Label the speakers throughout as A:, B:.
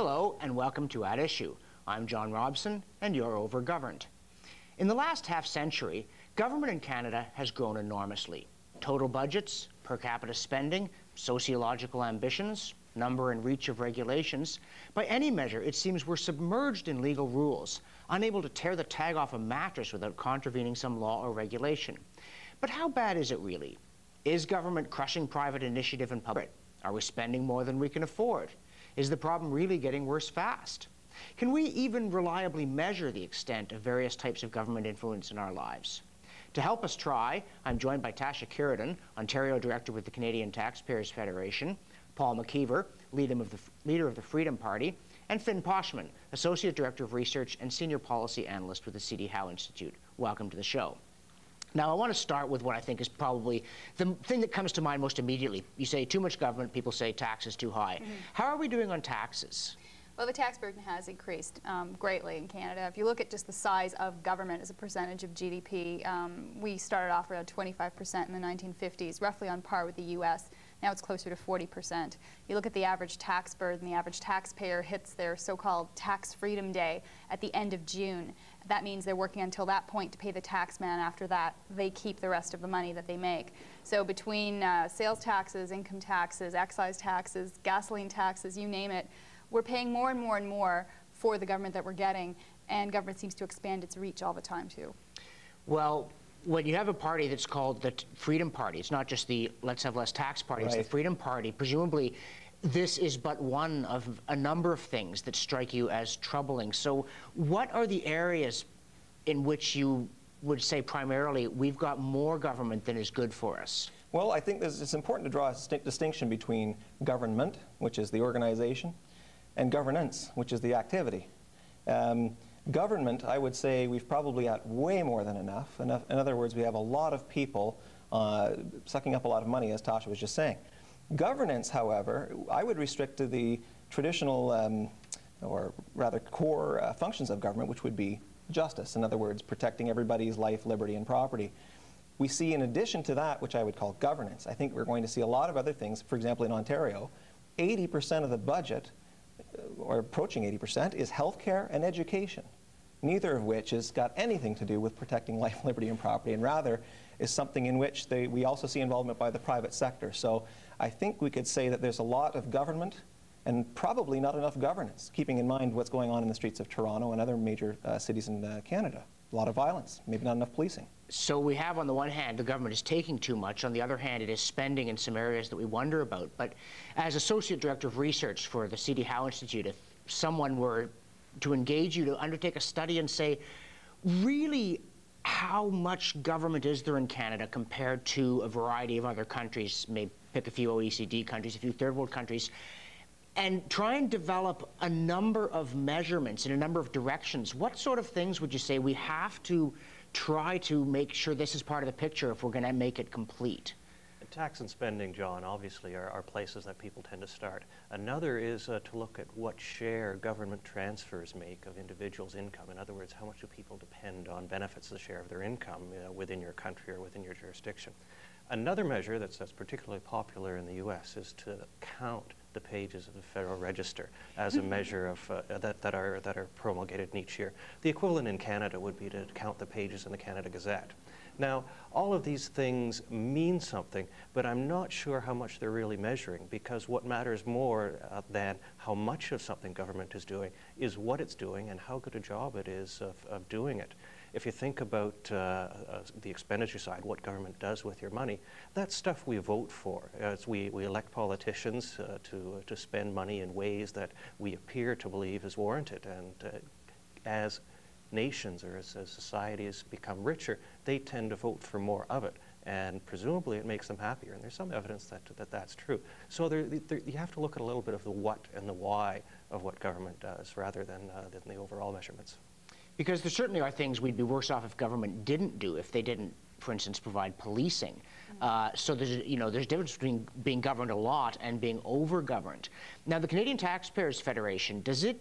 A: Hello and welcome to At Issue. I'm John Robson and you're overgoverned. In the last half-century, government in Canada has grown enormously. Total budgets, per capita spending, sociological ambitions, number and reach of regulations. By any measure, it seems we're submerged in legal rules, unable to tear the tag off a mattress without contravening some law or regulation. But how bad is it really? Is government crushing private initiative and public? Are we spending more than we can afford? Is the problem really getting worse fast? Can we even reliably measure the extent of various types of government influence in our lives? To help us try, I'm joined by Tasha Kheiriddin, Ontario Director with the Canadian Taxpayers Federation, Paul McKeever, leader of the Freedom Party, and Finn Poschmann, Associate Director of Research and Senior Policy Analyst with the Howe Institute. Welcome to the show. Now, I want to start with what I think is probably the thing that comes to mind most immediately. You say too much government, people say tax is too high. How are we doing on taxes?
B: Well, the tax burden has increased greatly in Canada. If you look at just the size of government as a percentage of GDP, we started off around 25% in the 1950s, roughly on par with the U.S. Now it's closer to 40%. You look at the average tax burden, the average taxpayer hits their so-called tax freedom day at the end of June. That means they're working until that point to pay the tax man. After that, they keep the rest of the money that they make. So between sales taxes, income taxes, excise taxes, gasoline taxes, you name it, we're paying more and more and more for the government that we're getting, and government seems to expand its reach all the time, too.
A: Well, when you have a party that's called the Freedom Party, it's not just the let's have less tax party, it's the Freedom Party. Presumably, this is but one of a number of things that strike you as troubling. So what are the areas in which you would say primarily we've got more government than is good for us?
C: Well, I think it's important to draw a distinction between government, which is the organization, and governance, which is the activity. Government, I would say we've probably got way more than enough. In other words, we have a lot of people sucking up a lot of money, as Tasha was just saying. Governance, however, I would restrict to the traditional, or rather core functions of government, which would be justice. In other words, protecting everybody's life, liberty, and property. We see in addition to that, which I would call governance, I think we're going to see a lot of other things. For example, in Ontario, 80% of the budget, or approaching 80%, is healthcare and education, neither of which has got anything to do with protecting life, liberty, and property, and rather is something in which we also see involvement by the private sector. So I think we could say that there's a lot of government and probably not enough governance, keeping in mind what's going on in the streets of Toronto and other major cities in Canada. A lot of violence, maybe not enough policing.
A: So we have, on the one hand, the government is taking too much. On the other hand, it is spending in some areas that we wonder about. But as Associate Director of Research for the Howe Institute, if someone were to engage you to undertake a study and say, really, how much government is there in Canada compared to a variety of other countries, maybe pick a few OECD countries, a few third world countries, and try and develop a number of measurements in a number of directions, what sort of things would you say we have to try to make sure this is part of the picture if we're going to make it complete?
D: Tax and spending, John, obviously are places that people tend to start. Another is to look at what share government transfers make of individuals' income. In other words, how much do people depend on benefits as a share of their income within your country or within your jurisdiction. Another measure that's particularly popular in the U.S. is to count the pages of the Federal Register as a measure of that are promulgated in each year. The equivalent in Canada would be to count the pages in the Canada Gazette. Now, all of these things mean something, but I'm not sure how much they're really measuring, because what matters more than how much of something government is doing is what it's doing and how good a job it is of doing it. If you think about the expenditure side, what government does with your money, that's stuff we vote for. We elect politicians to spend money in ways that we appear to believe is warranted. And as nations or as societies become richer, they tend to vote for more of it. And presumably it makes them happier. And there's some evidence that that's true. So you have to look at a little bit of the what and the why of what government does rather than the overall measurements.
A: Because there certainly are things we'd be worse off if government didn't do, if they didn't, for instance, provide policing. So there's a difference between being governed a lot and being over-governed. Now, the Canadian Taxpayers Federation, does it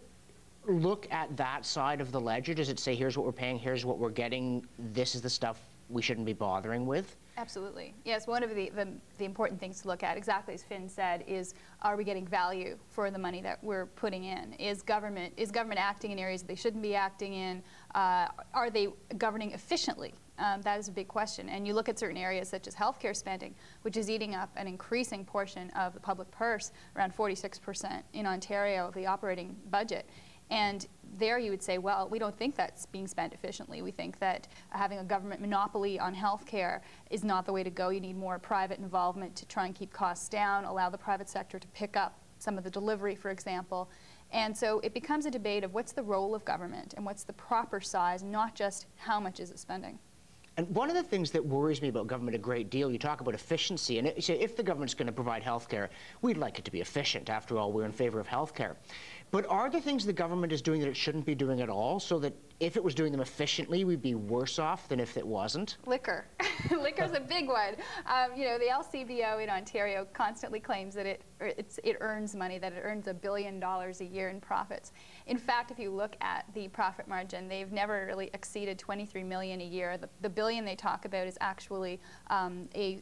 A: look at that side of the ledger? Does it say, here's what we're paying, here's what we're getting, this is the stuff we shouldn't be bothering with?
B: Absolutely. Yes, one of the important things to look at, exactly as Finn said, is are we getting value for the money that we're putting in? Is government acting in areas that they shouldn't be acting in? Are they governing efficiently? That is a big question. And you look at certain areas such as healthcare spending, which is eating up an increasing portion of the public purse, around 46% in Ontario of the operating budget. And there you would say, well, we don't think that's being spent efficiently. We think that having a government monopoly on healthcare is not the way to go. You need more private involvement to try and keep costs down, allow the private sector to pick up some of the delivery, for example. And so it becomes a debate of what's the role of government and what's the proper size, not just how much is it spending.
A: And one of the things that worries me about government a great deal, you talk about efficiency, and if the government's going to provide health care, we'd like it to be efficient. After all, we're in favor of health care. But are there things the government is doing that it shouldn't be doing at all, so that if it was doing them efficiently, we'd be worse off than if it wasn't?
B: Liquor. Liquor's a big one. You know, the LCBO in Ontario constantly claims that it earns money, that it earns $1 billion a year in profits. In fact, if you look at the profit margin, they've never really exceeded $23 million a year. The billion they talk about is actually a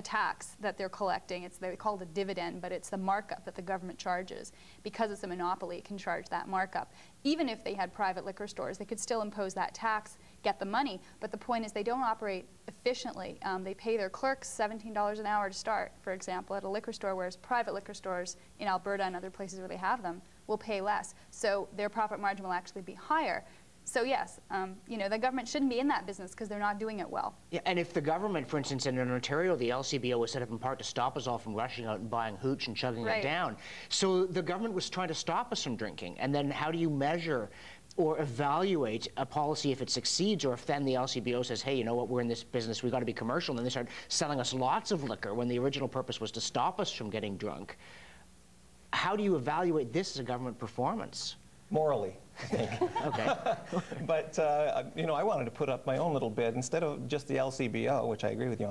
B: tax that they're collecting. They call it a dividend, but it's the markup that the government charges. Because it's a monopoly, it can charge that markup. Even if they had private liquor stores, they could still impose that tax, get the money, but the point is they don't operate efficiently. They pay their clerks $17 an hour to start, for example, at a liquor store, whereas private liquor stores in Alberta and other places where they have them will pay less. So their profit margin will actually be higher. So yes, you know, the government shouldn't be in that business because they're not doing it well.
A: Yeah, and if the government, for instance, in Ontario, the LCBO was set up in part to stop us all from rushing out and buying hooch and chugging it down. So the government was trying to stop us from drinking. And then how do you measure or evaluate a policy if it succeeds, or if then the LCBO says, hey, you know what, we're in this business, we've got to be commercial, and then they start selling us lots of liquor when the original purpose was to stop us from getting drunk? How do you evaluate this as a government performance?
C: Morally, I think.
A: Okay.
C: But, you know, I wanted to put up my own little bid. Instead of just the LCBO, which I agree with you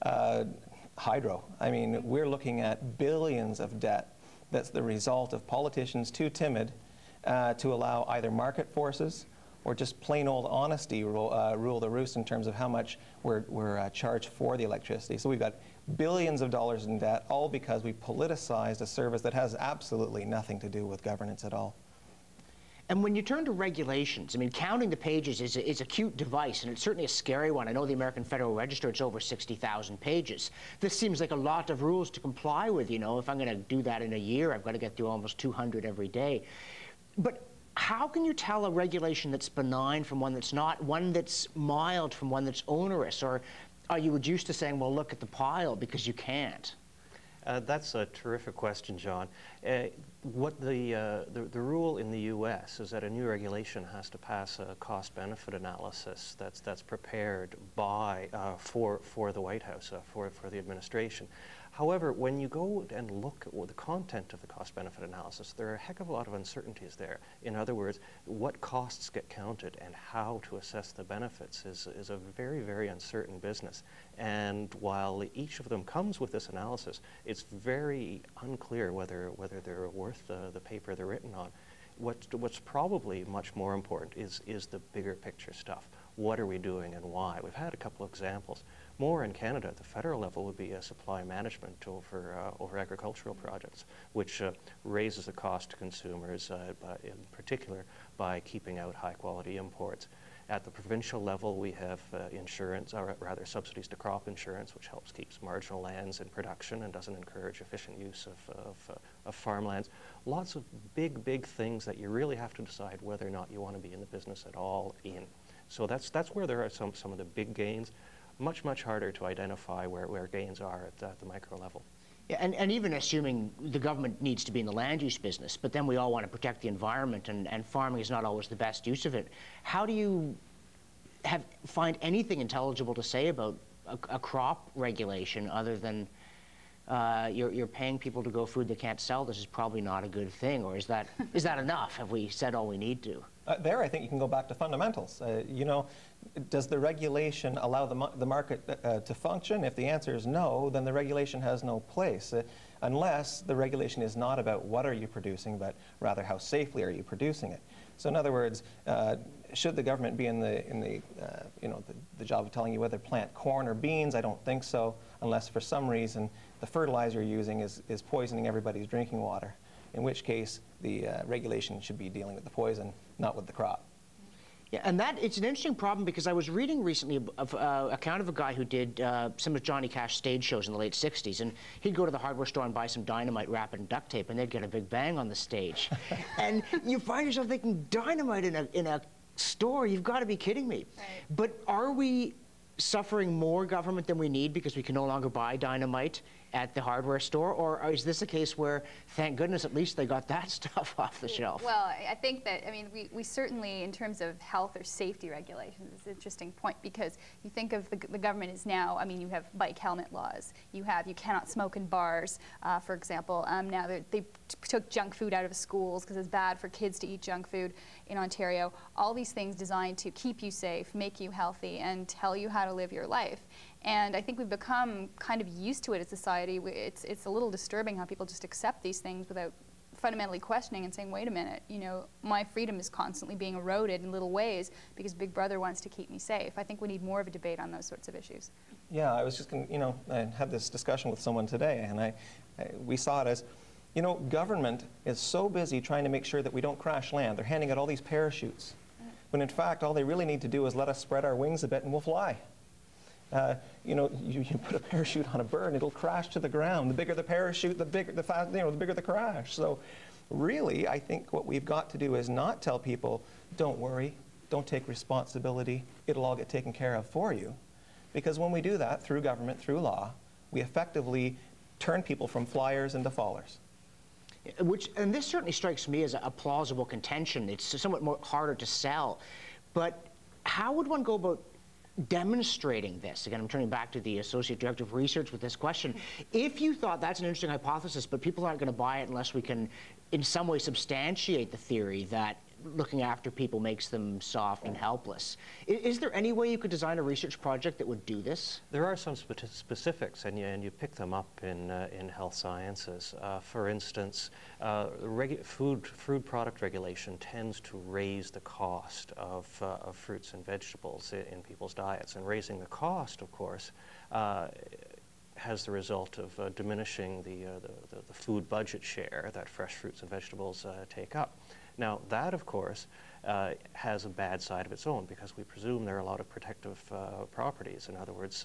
C: on, hydro. I mean, we're looking at billions of debt that's the result of politicians too timid to allow either market forces or just plain old honesty rule the roost in terms of how much we're charged for the electricity. So we've got billions of dollars in debt, all because we politicized a service that has absolutely nothing to do with governance at all.
A: And when you turn to regulations, I mean, counting the pages is a cute device, and it's certainly a scary one. I know the American Federal Register, it's over 60,000 pages. This seems like a lot of rules to comply with, you know. If I'm going to do that in a year, I've got to get through almost 200 every day. But how can you tell a regulation that's benign from one that's not, one that's mild from one that's onerous? Or are you reduced to saying, well, look at the pile, because you can't?
D: That's a terrific question, John. What the rule in the U.S. is that a new regulation has to pass a cost-benefit analysis that's prepared by for the White House, for the administration. However, when you go and look at the content of the cost-benefit analysis, there are a heck of a lot of uncertainties there. In other words, what costs get counted and how to assess the benefits is a very, very uncertain business. And while each of them comes with this analysis, it's very unclear whether they're worth the paper they're written on. What's probably much more important is the bigger picture stuff. What are we doing and why? We've had a couple of examples. More in Canada at the federal level would be supply management over agricultural projects, which raises the cost to consumers, in particular by keeping out high-quality imports. At the provincial level, we have insurance, or rather subsidies to crop insurance, which helps keep marginal lands in production and doesn't encourage efficient use of farmlands. Lots of big things that you really have to decide whether or not you want to be in the business at all in. So that's where there are some of the big gains. Much harder to identify where gains are at the micro level.
A: Yeah, and even assuming the government needs to be in the land use business, but then we all want to protect the environment, and farming is not always the best use of it. How do you find anything intelligible to say about a crop regulation other than you're paying people to grow food they can't sell? This is probably not a good thing, or is that enough? Have we said all we need to?
C: There, I think you can go back to fundamentals. You know, does the regulation allow the market to function? If the answer is no, then the regulation has no place, unless the regulation is not about what are you producing, but rather how safely are you producing it. So in other words, should the government be in the job of telling you whether to plant corn or beans? I don't think so, unless for some reason the fertilizer you're using is poisoning everybody's drinking water, in which case the regulation should be dealing with the poison, not with the crop.
A: Yeah, and it's an interesting problem, because I was reading recently of account of a guy who did some of Johnny Cash stage shows in the late 60s, and he'd go to the hardware store and buy some dynamite, wrap it in duct tape, and they'd get a big bang on the stage. And you find yourself thinking, dynamite in a store? You've got to be kidding me.
B: Right.
A: But are we suffering more government than we need because we can no longer buy dynamite at the hardware store? Or is this a case where, thank goodness, at least they got that stuff off the shelf?
B: Well, I think that, I mean, we certainly, in terms of health or safety regulations, it's an interesting point, because you think of the government is now, I mean, you have bike helmet laws, you cannot smoke in bars, for example. Now they took junk food out of schools because it's bad for kids to eat junk food in Ontario. All these things designed to keep you safe, make you healthy, and tell you how to live your life. And I think we've become kind of used to it as a society. It's a little disturbing how people just accept these things without fundamentally questioning and saying, wait a minute, you know, my freedom is constantly being eroded in little ways because Big Brother wants to keep me safe. I think we need more of a debate on those sorts of issues.
C: Yeah, I was just going to, you know, I had this discussion with someone today, and we saw it as, you know, government is so busy trying to make sure that we don't crash land. They're handing out all these parachutes. When in fact, all they really need to do is let us spread our wings a bit and we'll fly. You know, you put a parachute on a bird and it'll crash to the ground. The bigger the parachute, the bigger the crash. So really, I think what we've got to do is not tell people, don't worry, don't take responsibility, it'll all get taken care of for you. Because when we do that, through government, through law, we effectively turn people from flyers into fallers.
A: And this certainly strikes me as a plausible contention. It's somewhat more harder to sell. But how would one go about demonstrating this? Again, I'm turning back to the Associate Director of Research with this question. If you thought that's an interesting hypothesis, but people aren't going to buy it unless we can in some way substantiate the theory that looking after people makes them soft and helpless, is there any way you could design a research project that would do this?
D: There are some specifics, and you pick them up in health sciences. For instance, food product regulation tends to raise the cost of fruits and vegetables in people's diets, and raising the cost, of course, has the result of diminishing the food budget share that fresh fruits and vegetables take up. Now, that, of course, has a bad side of its own, because we presume there are a lot of protective properties. In other words,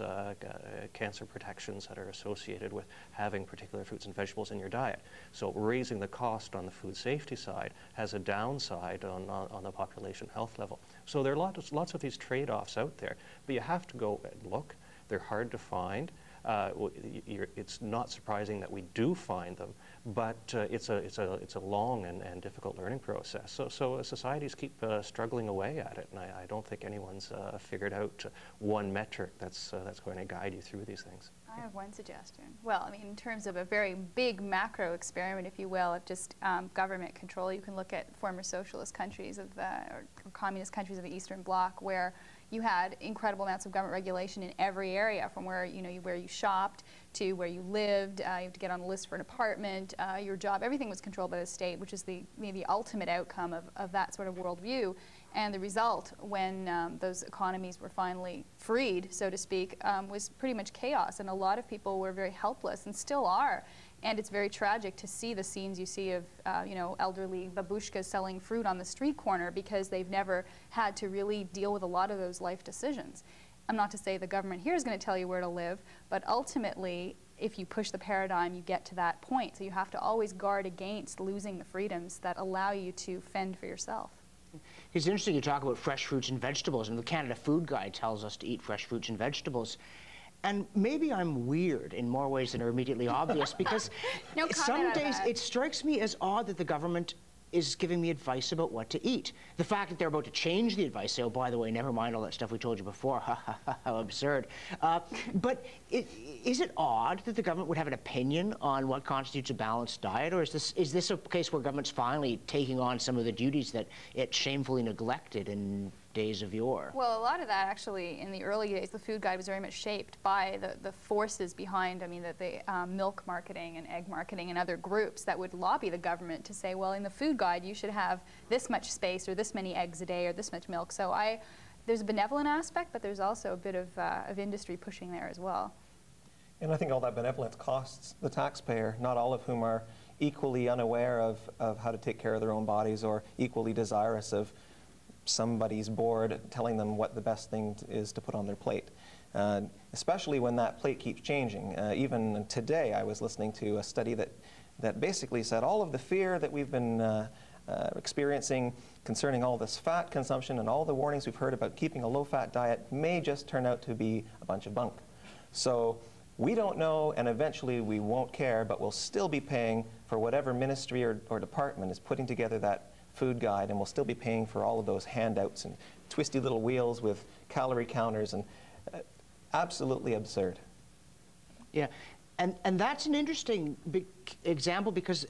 D: cancer protections that are associated with having particular fruits and vegetables in your diet. So raising the cost on the food safety side has a downside on the population health level. So there are lots of these trade-offs out there, but you have to go and look. They're hard to find. It's not surprising that we do find them, but it's a long and difficult learning process. So societies keep struggling away at it, and I don't think anyone's figured out one metric that's going to guide you through these things.
B: I have one suggestion. Well, I mean, in terms of a very big macro experiment, if you will, of just government control, you can look at former socialist countries or communist countries of the Eastern Bloc, where you had incredible amounts of government regulation in every area, from where you shopped to where you lived. You have to get on the list for an apartment, your job. Everything was controlled by the state, which is the ultimate outcome of that sort of worldview. And the result, when those economies were finally freed, so to speak, was pretty much chaos. And a lot of people were very helpless, and still are. And it's very tragic to see the scenes you see of elderly babushkas selling fruit on the street corner, because they've never had to really deal with a lot of those life decisions. I'm not to say the government here is going to tell you where to live, but ultimately, if you push the paradigm, you get to that point. So you have to always guard against losing the freedoms that allow you to fend for yourself.
A: It's interesting you talk about fresh fruits and vegetables, and the Canada Food Guide tells us to eat fresh fruits and vegetables. And maybe I'm weird in more ways than are immediately obvious, because some days it strikes me as odd that the government is giving me advice about what to eat. The fact that they're about to change the advice, say, oh, by the way, never mind all that stuff we told you before, how absurd. But is it odd that the government would have an opinion on what constitutes a balanced diet, or is this a case where government's finally taking on some of the duties that it shamefully neglected in days of yore.
B: Well, a lot of that actually, in the early days, the food guide was very much shaped by the forces behind, I mean, the milk marketing and egg marketing and other groups that would lobby the government to say, well, in the food guide, you should have this much space or this many eggs a day or this much milk. So there's a benevolent aspect, but there's also a bit of industry pushing there as well.
C: And I think all that benevolence costs the taxpayer, not all of whom are equally unaware of how to take care of their own bodies or equally desirous of somebody's board telling them what the best thing is to put on their plate. Especially when that plate keeps changing. Even today I was listening to a study that basically said all of the fear that we've been experiencing concerning all this fat consumption and all the warnings we've heard about keeping a low-fat diet may just turn out to be a bunch of bunk. So we don't know, and eventually we won't care, but we'll still be paying for whatever ministry or department is putting together that food guide, and we'll still be paying for all of those handouts and twisty little wheels with calorie counters, and absolutely absurd.
A: Yeah, and that's an interesting example, because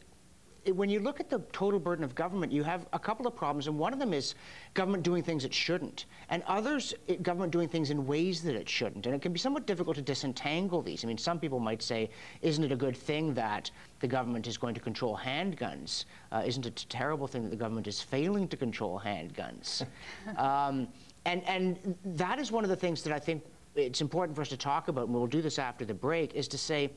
A: when you look at the total burden of government, you have a couple of problems, and one of them is government doing things it shouldn't, and others, government doing things in ways that it shouldn't. And it can be somewhat difficult to disentangle these. I mean, some people might say, isn't it a good thing that the government is going to control handguns? Isn't it a terrible thing that the government is failing to control handguns? And that is one of the things that I think it's important for us to talk about, and we'll do this after the break, is to say,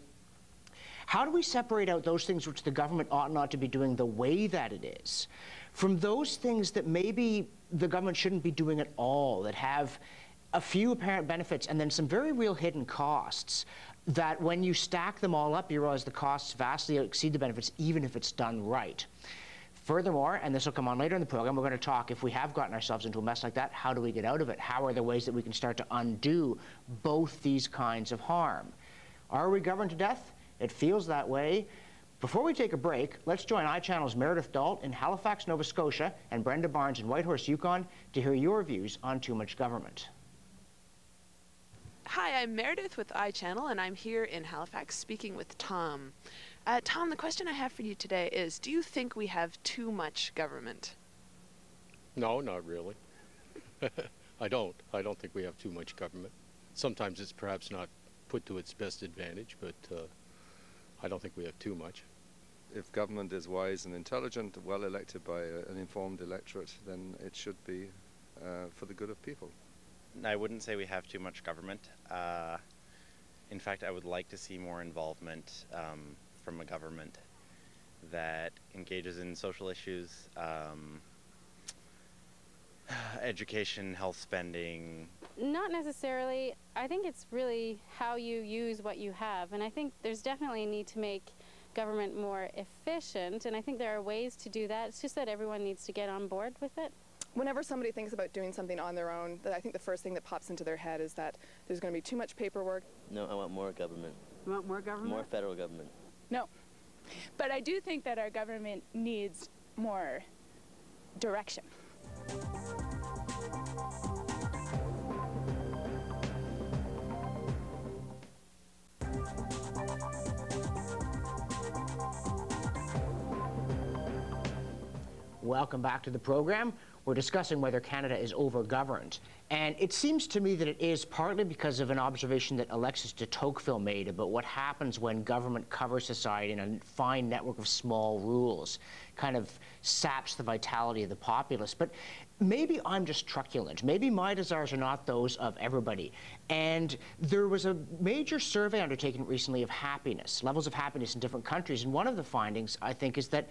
A: how do we separate out those things which the government ought not to be doing the way that it is from those things that maybe the government shouldn't be doing at all, that have a few apparent benefits and then some very real hidden costs that when you stack them all up, you realize the costs vastly exceed the benefits, even if it's done right. Furthermore, and this will come on later in the program, we're going to talk, if we have gotten ourselves into a mess like that, how do we get out of it? How are the ways that we can start to undo both these kinds of harm? Are we governed to death? It feels that way. Before we take a break, let's join iChannel's Meredith Dalt in Halifax, Nova Scotia, and Brenda Barnes in Whitehorse, Yukon, to hear your views on too much government.
E: Hi, I'm Meredith with iChannel, and I'm here in Halifax speaking with Tom. Tom, the question I have for you today is, do you think we have too much government?
F: No, not really. I don't think we have too much government. Sometimes it's perhaps not put to its best advantage, but I don't think we have too much.
G: If government is wise and intelligent, well elected by an informed electorate, then it should be for the good of people.
H: I wouldn't say we have too much government. In fact, I would like to see more involvement from a government that engages in social issues, education, health spending.
I: Not necessarily. I think it's really how you use what you have, and I think there's definitely a need to make government more efficient, and I think there are ways to do that. It's just that everyone needs to get on board with it.
J: Whenever somebody thinks about doing something on their own, I think the first thing that pops into their head is that there's going to be too much paperwork.
K: No, I want more government.
L: You want more government?
K: More federal government.
L: No. But I do think that our government needs more direction.
A: Welcome back to the program. We're discussing whether Canada is over-governed. And it seems to me that it is, partly because of an observation that Alexis de Tocqueville made about what happens when government covers society in a fine network of small rules, kind of saps the vitality of the populace. But maybe I'm just truculent. Maybe my desires are not those of everybody. And there was a major survey undertaken recently of happiness, levels of happiness in different countries. And one of the findings, I think, is that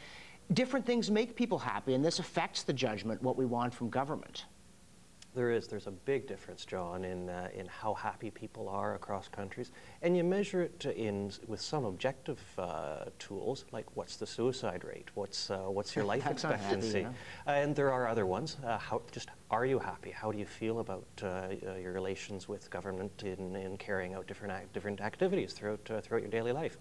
A: different things make people happy, and this affects the judgment, what we want from government.
D: There's a big difference, John, in how happy people are across countries, and you measure it with some objective tools, like what's the suicide rate, what's your life expectancy, and there are other ones. Are you happy? How do you feel about your relations with government in carrying out different activities throughout your daily life?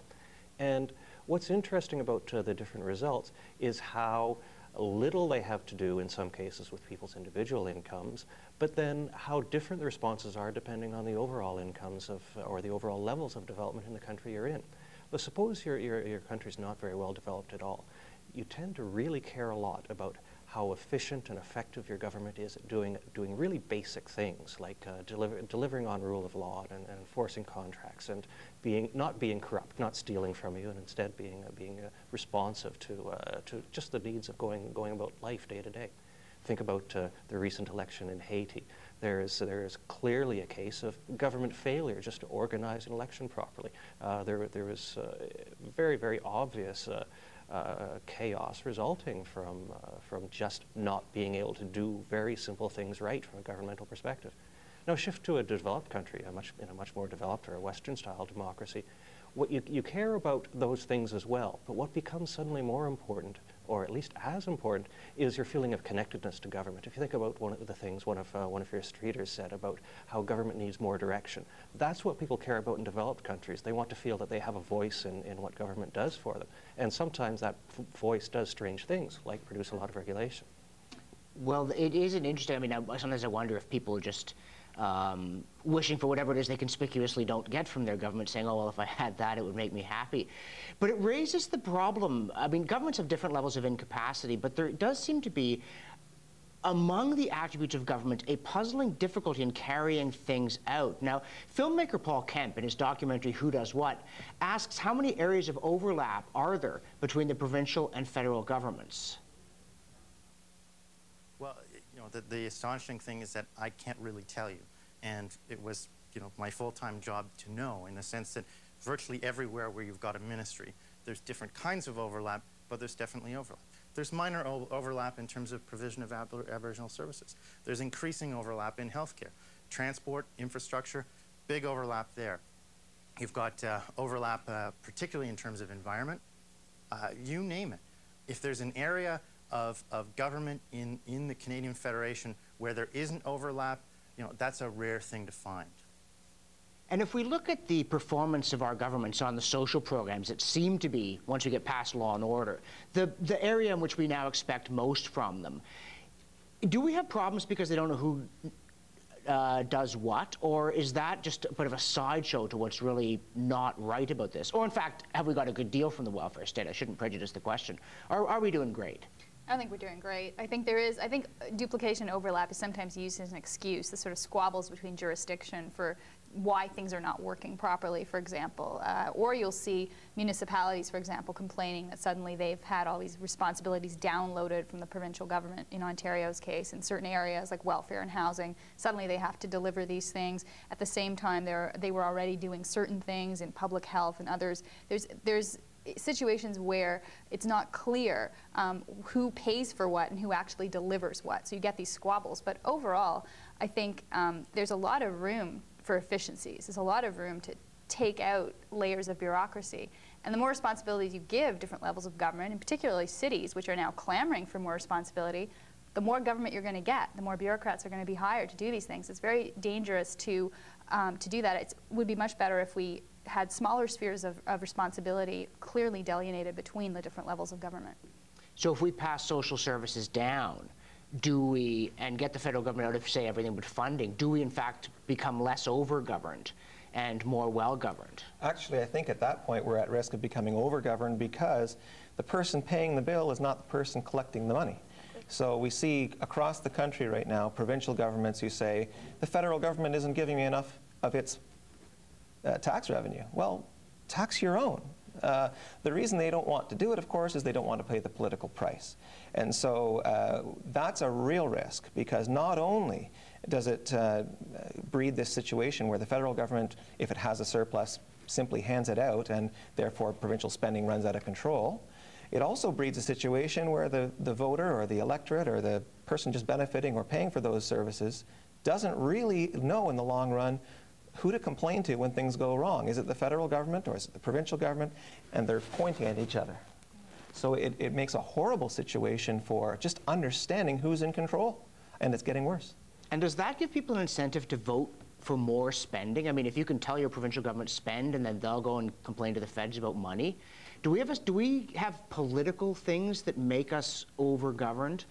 D: And what's interesting about the different results is how little they have to do in some cases with people's individual incomes, but then how different the responses are depending on the overall incomes or the overall levels of development in the country you're in. But suppose your country's not very well developed at all. You tend to really care a lot about how efficient and effective your government is at doing really basic things like delivering on rule of law and enforcing contracts and not being corrupt, not stealing from you, and instead being responsive to just the needs of going about life day to day. Think about the recent election in Haiti. There is clearly a case of government failure just to organize an election properly. There was very, very obvious chaos resulting from just not being able to do very simple things right from a governmental perspective. Now shift to a developed country, in a much more developed or a Western-style democracy. What you care about those things as well, but what becomes suddenly more important, or at least as important, is your feeling of connectedness to government. If you think about one of the things one of your streeters said about how government needs more direction, that's what people care about in developed countries. They want to feel that they have a voice in what government does for them. And sometimes that voice does strange things, like produce a lot of regulation.
A: Well, it is an interesting, I mean, sometimes I wonder if people are just wishing for whatever it is they conspicuously don't get from their government, saying, oh, well, if I had that, it would make me happy. But it raises the problem. I mean, governments have different levels of incapacity, but there does seem to be, among the attributes of government, a puzzling difficulty in carrying things out. Now, filmmaker Paul Kemp, in his documentary Who Does What, asks how many areas of overlap are there between the provincial and federal governments?
K: Well, you know, the astonishing thing is that I can't really tell you. And it was, you know, my full-time job to know, in the sense that virtually everywhere where you've got a ministry, there's different kinds of overlap, but there's definitely overlap. There's minor overlap in terms of provision of Aboriginal services. There's increasing overlap in healthcare. Transport, infrastructure, big overlap there. You've got overlap, particularly in terms of environment. You name it. If there's an area of government in the Canadian Federation where there isn't overlap, you know, that's a rare thing to find.
A: And if we look at the performance of our governments on the social programs that seem to be, once we get past law and order, the area in which we now expect most from them, do we have problems because they don't know who does what, or is that just a bit of a sideshow to what's really not right about this? Or in fact, have we got a good deal from the welfare state? I shouldn't prejudice the question. Are we doing great?
B: I think we're doing great. I think duplication overlap is sometimes used as an excuse, the sort of squabbles between jurisdiction for why things are not working properly, for example. Or you'll see municipalities, for example, complaining that suddenly they've had all these responsibilities downloaded from the provincial government, in Ontario's case, in certain areas like welfare and housing. Suddenly they have to deliver these things. At the same time, they were already doing certain things in public health and others. There's situations where it's not clear who pays for what and who actually delivers what. So you get these squabbles. But overall, I think there's a lot of room for efficiencies. There's a lot of room to take out layers of bureaucracy. And the more responsibilities you give different levels of government, and particularly cities, which are now clamoring for more responsibility, the more government you're going to get, the more bureaucrats are going to be hired to do these things. It's very dangerous to do that. It would be much better if we had smaller spheres of responsibility clearly delineated between the different levels of government.
A: So if we pass social services down, and get the federal government out of, say, everything but funding, do we in fact become less over-governed and more well-governed?
C: Actually, I think at that point we're at risk of becoming over-governed because the person paying the bill is not the person collecting the money. So we see across the country right now provincial governments who say, the federal government isn't giving me enough of its tax revenue. Well, tax your own. The reason they don't want to do it, of course, is they don't want to pay the political price. And so that's a real risk, because not only does it breed this situation where the federal government, if it has a surplus, simply hands it out, and therefore provincial spending runs out of control, it also breeds a situation where the voter or the electorate or the person just benefiting or paying for those services doesn't really know in the long run who to complain to when things go wrong. Is it the federal government or is it the provincial government? And they're pointing at each other. So it makes a horrible situation for just understanding who's in control, and it's getting worse.
A: And does that give people an incentive to vote for more spending? I mean, if you can tell your provincial government spend and then they'll go and complain to the feds about money, do we have political things that make us over-governed?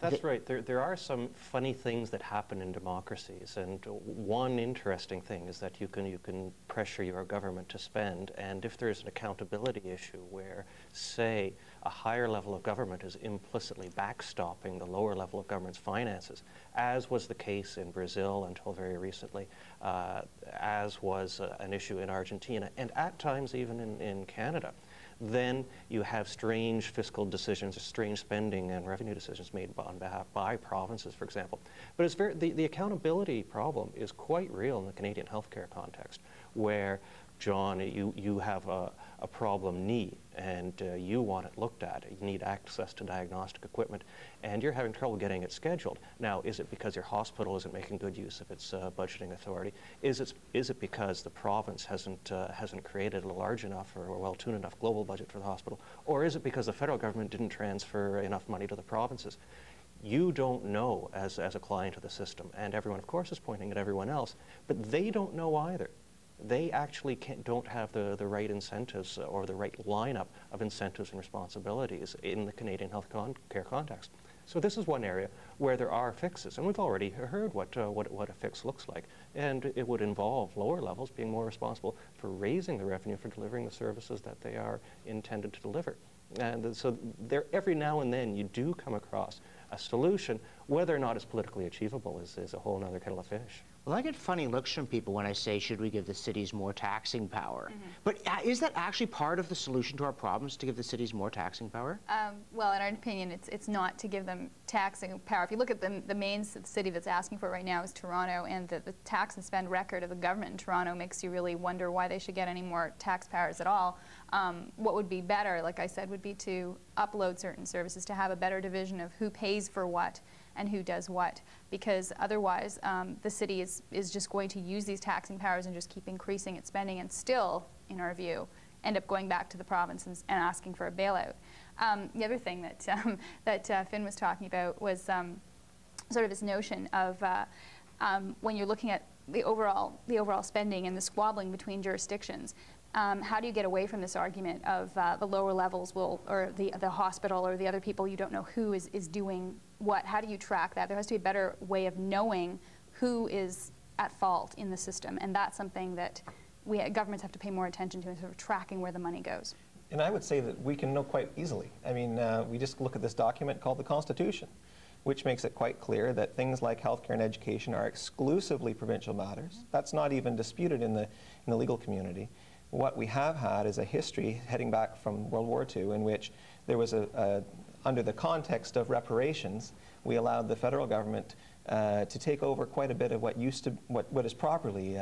D: That's right. There are some funny things that happen in democracies, and one interesting thing is that you can pressure your government to spend, and if there's an accountability issue where, say, a higher level of government is implicitly backstopping the lower level of government's finances, as was the case in Brazil until very recently, as was an issue in Argentina, and at times even in Canada, then you have strange fiscal decisions, strange spending and revenue decisions made on behalf by provinces, for example. But it's the accountability problem is quite real in the Canadian healthcare context, where, John, you have a problem knee, and you want it looked at. You need access to diagnostic equipment, and you're having trouble getting it scheduled. Now, is it because your hospital isn't making good use of its budgeting authority? Is it because the province hasn't created a large enough or well-tuned enough global budget for the hospital? Or is it because the federal government didn't transfer enough money to the provinces? You don't know as a client of the system, and everyone, of course, is pointing at everyone else, but they don't know either. They actually don't have the right incentives or the right lineup of incentives and responsibilities in the Canadian health care context. So this is one area where there are fixes, and we've already heard what a fix looks like, and it would involve lower levels being more responsible for raising the revenue for delivering the services that they are intended to deliver. And so there, every now and then you do come across a solution. Whether or not it's politically achievable is a whole other kettle of fish.
A: Well, I get funny looks from people when I say, should we give the cities more taxing power? But is that actually part of the solution to our problems, to give the cities more taxing power?
B: Well, in our opinion, it's not to give them taxing power. If you look at the main city that's asking for it right now is Toronto, and the tax and spend record of the government in Toronto makes you really wonder why they should get any more tax powers at all. What would be better, like I said, would be to upload certain services, to have a better division of who pays for what and who does what, because otherwise the city is just going to use these taxing powers and just keep increasing its spending, and still, in our view, end up going back to the province and asking for a bailout. The other thing that Finn was talking about was sort of this notion of when you're looking at the overall spending and the squabbling between jurisdictions. How do you get away from this argument of the lower levels or the hospital or the other people, you don't know who is doing what? How do you track that? There has to be a better way of knowing who is at fault in the system, and that's something that governments have to pay more attention to in sort of tracking where the money goes.
C: And I would say that we can know quite easily. I mean, we just look at this document called the Constitution, which makes it quite clear that things like healthcare and education are exclusively provincial matters. That's not even disputed in the legal community. What we have had is a history heading back from World War II in which there was under the context of reparations, we allowed the federal government to take over quite a bit of what is properly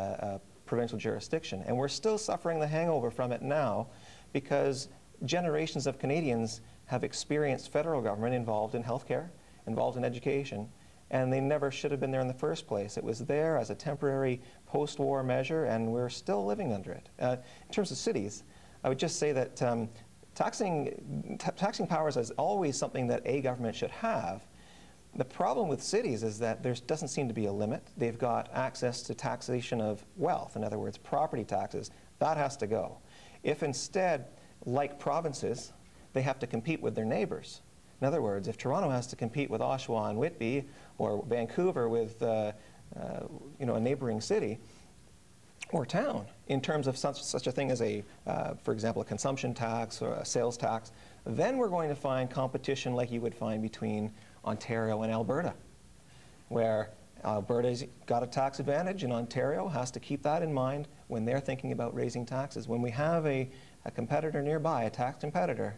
C: provincial jurisdiction. And we're still suffering the hangover from it now because generations of Canadians have experienced federal government involved in healthcare, involved in education, and they never should have been there in the first place. It was there as a temporary post-war measure, and we're still living under it. In terms of cities, I would just say that taxing powers is always something that a government should have. The problem with cities is that there doesn't seem to be a limit. They've got access to taxation of wealth, in other words, property taxes. That has to go. If instead, like provinces, they have to compete with their neighbors. In other words, if Toronto has to compete with Oshawa and Whitby, or Vancouver with a neighboring city or town, in terms of such a thing as for example, a consumption tax or a sales tax, then we're going to find competition like you would find between Ontario and Alberta, where Alberta's got a tax advantage and Ontario has to keep that in mind when they're thinking about raising taxes. When we have a competitor nearby, a tax competitor,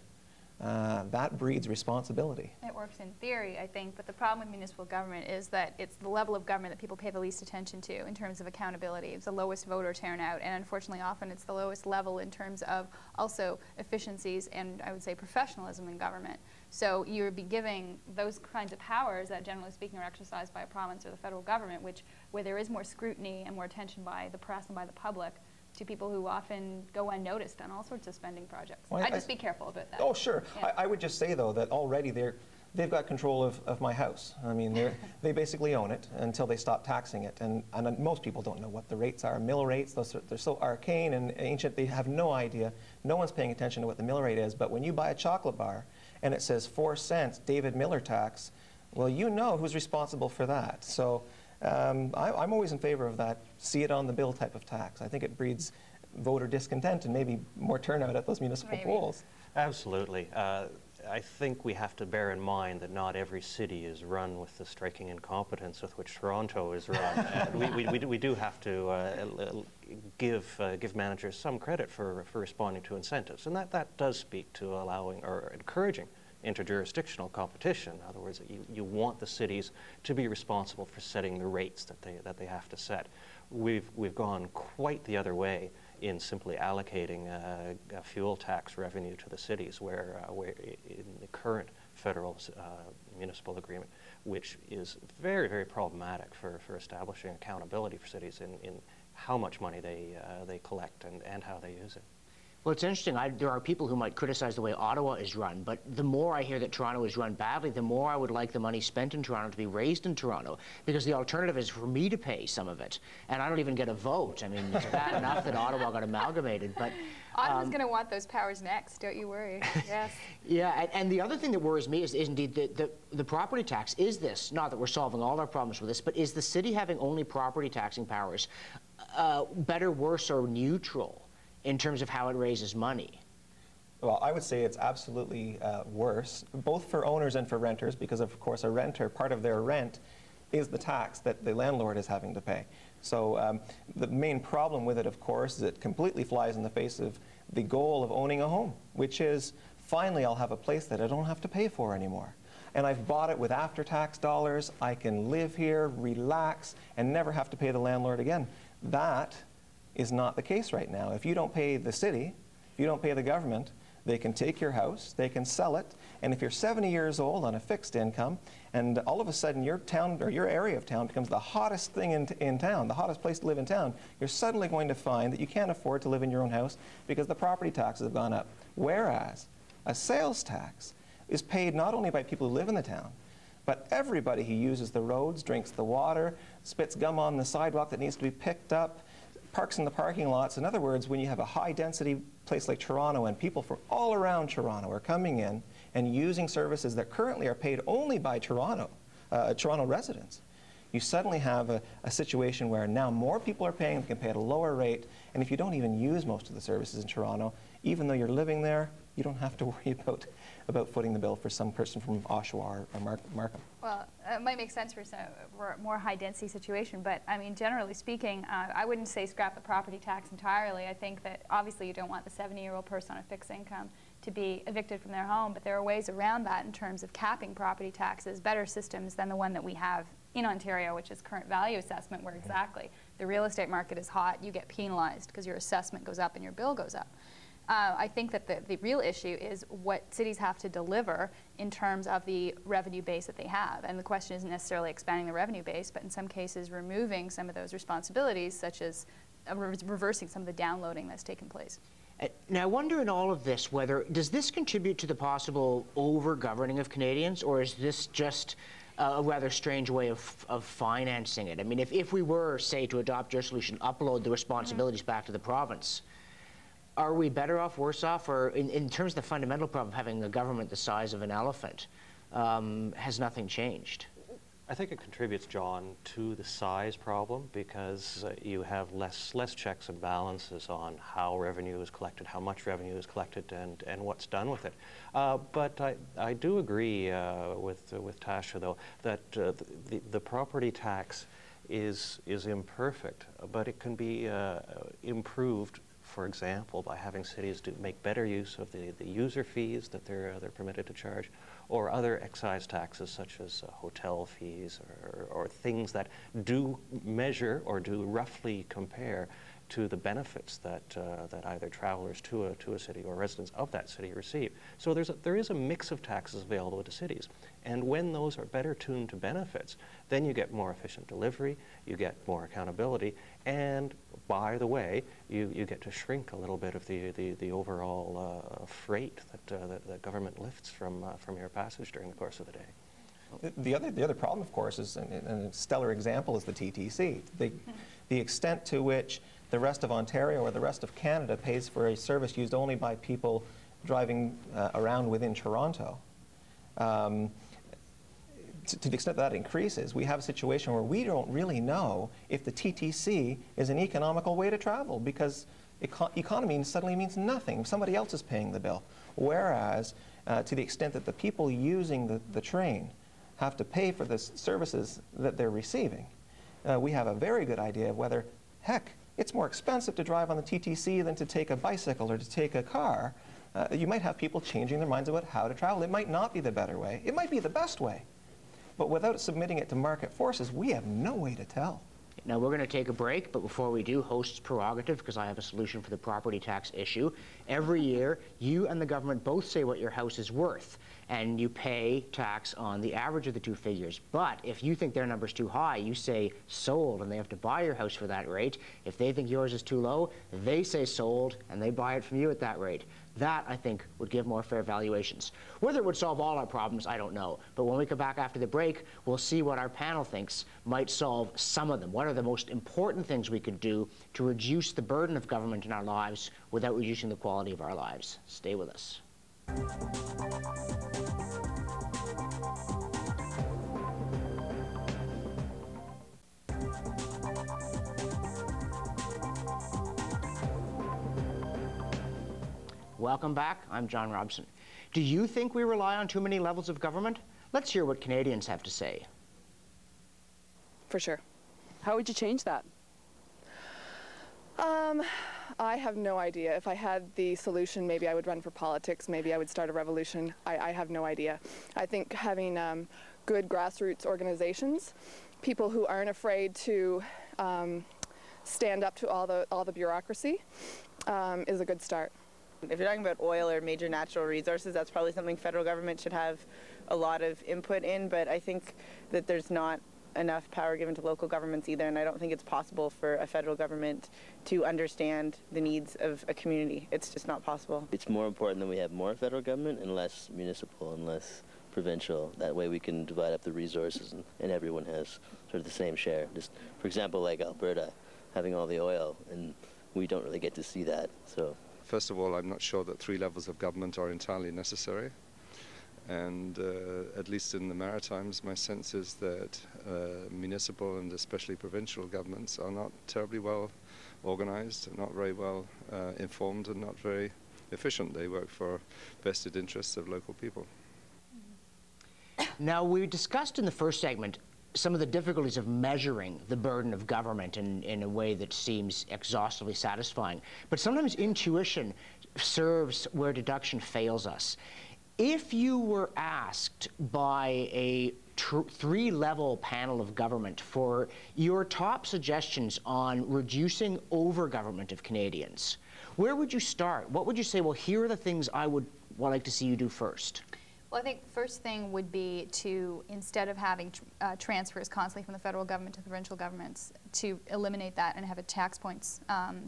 C: that breeds responsibility.
B: It works in theory, I think, but the problem with municipal government is that it's the level of government that people pay the least attention to in terms of accountability. It's the lowest voter turnout, and unfortunately often it's the lowest level in terms of also efficiencies and, I would say, professionalism in government. So you would be giving those kinds of powers that, generally speaking, are exercised by a province or the federal government, where there is more scrutiny and more attention by the press and by the public, to people who often go unnoticed on all sorts of spending projects.
C: Well,
B: I'd just be careful about that.
C: Oh, sure.
B: Yeah.
C: I would just say, though, that already they've got control of my house. I mean, they basically own it until they stop taxing it. And most people don't know what the rates are. Mill rates, they're so arcane and ancient, they have no idea. No one's paying attention to what the mill rate is. But when you buy a chocolate bar and it says 4 cents David Miller tax, well, you know who's responsible for that. So I'm always in favor of that see it on the bill type of tax. I think it breeds voter discontent and maybe more turnout at those municipal polls.
D: Absolutely. I think we have to bear in mind that not every city is run with the striking incompetence with which Toronto is run. We do have to give managers some credit for responding to incentives, and that does speak to allowing or encouraging interjurisdictional competition. In other words, you want the cities to be responsible for setting the rates that they have to set. We've gone quite the other way in simply allocating a fuel tax revenue to the cities, where in the current federal municipal agreement, which is very, very problematic for establishing accountability for cities in how much money they collect and how they use it.
A: Well, it's interesting. There are people who might criticize the way Ottawa is run, but the more I hear that Toronto is run badly, the more I would like the money spent in Toronto to be raised in Toronto, because the alternative is for me to pay some of it, and I don't even get a vote. I mean, it's bad enough that Ottawa got amalgamated, but...
B: Ottawa's going to want those powers next, don't you worry. Yes.
A: Yeah, and the other thing that worries me is indeed the property tax. Is this, not that we're solving all our problems with this, but is the city having only property taxing powers better, worse, or neutral in terms of how it raises money?
C: Well, I would say it's absolutely worse, both for owners and for renters, because of course a renter, part of their rent is the tax that the landlord is having to pay. So the main problem with it, of course, is it completely flies in the face of the goal of owning a home, which is, finally I'll have a place that I don't have to pay for anymore. And I've bought it with after-tax dollars. I can live here, relax, and never have to pay the landlord again. That is not the case right now. If you don't pay the city, if you don't pay the government, they can take your house, they can sell it, and if you're 70 years old on a fixed income, and all of a sudden your town or your area of town becomes the hottest thing in town, the hottest place to live in town, you're suddenly going to find that you can't afford to live in your own house because the property taxes have gone up. Whereas a sales tax is paid not only by people who live in the town, but everybody who uses the roads, drinks the water, spits gum on the sidewalk that needs to be picked up, parks in the parking lots. In other words, when you have a high-density place like Toronto and people from all around Toronto are coming in and using services that currently are paid only by Toronto residents, you suddenly have a situation where now more people are paying, they can pay at a lower rate, and if you don't even use most of the services in Toronto, even though you're living there, you don't have to worry about footing the bill for some person from Oshawa or Markham.
B: Well, it might make sense for a more high-density situation, but I mean, generally speaking, I wouldn't say scrap the property tax entirely. I think that obviously you don't want the 70-year-old person on a fixed income to be evicted from their home, but there are ways around that in terms of capping property taxes, better systems than the one that we have in Ontario, which is current value assessment, where exactly the real estate market is hot, you get penalized because your assessment goes up and your bill goes up. I think that the real issue is what cities have to deliver in terms of the revenue base that they have. And the question isn't necessarily expanding the revenue base, but in some cases removing some of those responsibilities, such as reversing some of the downloading that's taken place.
A: Now, I wonder in all of this, does this contribute to the possible over-governing of Canadians, or is this just a rather strange way of financing it? I mean, if we were, say, to adopt your solution, upload the responsibilities back to the province, are we better off, worse off, or in terms of the fundamental problem of having a government the size of an elephant, has nothing changed?
D: I think it contributes, John, to the size problem, because you have less checks and balances on how revenue is collected, how much revenue is collected, and what's done with it. But I do agree with Tasha, though, that the property tax is imperfect, but it can be improved, for example, by having cities make better use of the user fees that they're permitted to charge, or other excise taxes such as hotel fees or things that do measure or do roughly compare to the benefits that either travelers to a city or residents of that city receive. So there is a mix of taxes available to cities. And when those are better tuned to benefits, then you get more efficient delivery, you get more accountability, and by the way, you get to shrink a little bit of the overall freight that government lifts from your passage during the course of the day.
C: The other problem, of course, is, and a stellar example is the TTC. The extent to which the rest of Ontario or the rest of Canada pays for a service used only by people driving around within Toronto. To the extent that increases, we have a situation where we don't really know if the TTC is an economical way to travel, because economy suddenly means nothing. Somebody else is paying the bill. Whereas to the extent that the people using the train have to pay for the services that they're receiving, we have a very good idea of whether, heck, it's more expensive to drive on the TTC than to take a bicycle or to take a car. You might have people changing their minds about how to travel. It might not be the better way. It might be the best way. But without submitting it to market forces, we have no way to tell.
A: Now, we're going to take a break, but before we do, host's prerogative, because I have a solution for the property tax issue. Every year, you and the government both say what your house is worth, and you pay tax on the average of the two figures. But if you think their number's too high, you say sold, and they have to buy your house for that rate. If they think yours is too low, they say sold, and they buy it from you at that rate. That, I think, would give more fair valuations. Whether it would solve all our problems, I don't know. But when we come back after the break, we'll see what our panel thinks might solve some of them. What are the most important things we could do to reduce the burden of government in our lives without reducing the quality of our lives? Stay with us. Welcome back. I'm John Robson. Do you think we rely on too many levels of government? Let's hear what Canadians have to say.
J: For sure.
M: How would you change that?
J: I have no idea. If I had the solution, maybe I would run for politics. Maybe I would start a revolution. I have no idea. I think having good grassroots organizations, people who aren't afraid to stand up to all the bureaucracy, is a good start.
N: If you're talking about oil or major natural resources, that's probably something federal government should have a lot of input in, but I think that there's not enough power given to local governments either, and I don't think it's possible for a federal government to understand the needs of a community. It's just not possible.
O: It's more important that we have more federal government and less municipal and less provincial. That way we can divide up the resources and everyone has sort of the same share. Just, for example, like Alberta having all the oil, and we don't really get to see that. So,
G: first of all, I'm not sure that 3 levels of government are entirely necessary. And at least in the Maritimes, my sense is that municipal and especially provincial governments are not terribly well organized, not very well informed, and not very efficient. They work for vested interests of local people.
A: Now, we discussed in the first segment some of the difficulties of measuring the burden of government in a way that seems exhaustively satisfying. But sometimes intuition serves where deduction fails us. If you were asked by a 3-level panel of government for your top suggestions on reducing over-government of Canadians, where would you start? What would you say, well, here are the things I would like to see you do first?
B: Well, I think the first thing would be to, instead of having transfers constantly from the federal government to the provincial governments, to eliminate that and have a tax points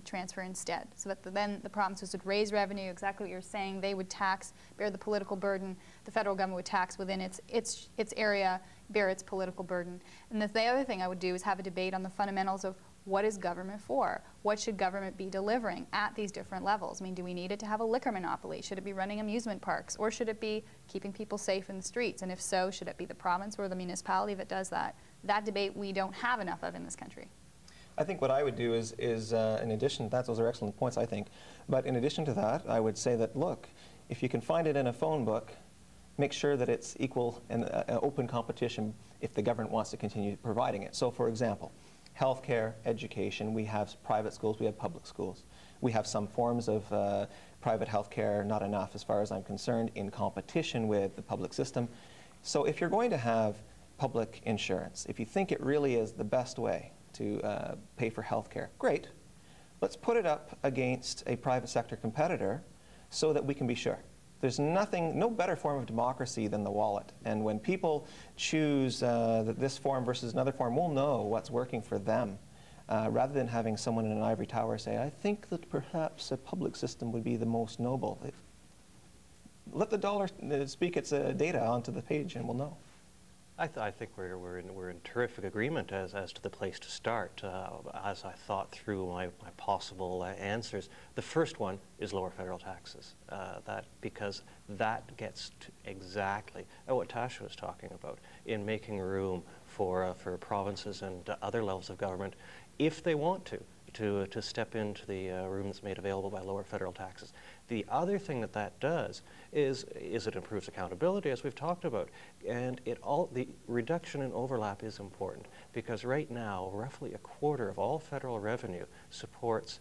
B: transfer instead. So that then the provinces would raise revenue, exactly what you're saying. They would tax, bear the political burden. The federal government would tax within its area, bear its political burden. And the other thing I would do is have a debate on the fundamentals of what is government for? What should government be delivering at these different levels? I mean, do we need it to have a liquor monopoly? Should it be running amusement parks? Or should it be keeping people safe in the streets? And if so, should it be the province or the municipality that does that? That debate we don't have enough of in this country.
C: I think what I would do is in addition to that, those are excellent points, I think, but in addition to that, I would say that, look, if you can find it in a phone book, make sure that it's equal and open competition if the government wants to continue providing it. So, for example, healthcare, education, we have private schools, we have public schools. We have some forms of private healthcare, not enough as far as I'm concerned, in competition with the public system. So if you're going to have public insurance, if you think it really is the best way to pay for healthcare, great. Let's put it up against a private sector competitor so that we can be sure. There's no better form of democracy than the wallet. And when people choose this form versus another form, we'll know what's working for them, rather than having someone in an ivory tower say, I think that perhaps a public system would be the most noble. Let the dollar speak its data onto the page and we'll know.
D: I think we're in terrific agreement as to the place to start. As I thought through my possible answers, the first one is lower federal taxes. Because that gets to exactly what Tasha was talking about in making room for provinces and other levels of government, if they want to step into the room that's made available by lower federal taxes. The other thing that does is it improves accountability, as we've talked about. And the reduction in overlap is important, because right now, roughly a quarter of all federal revenue supports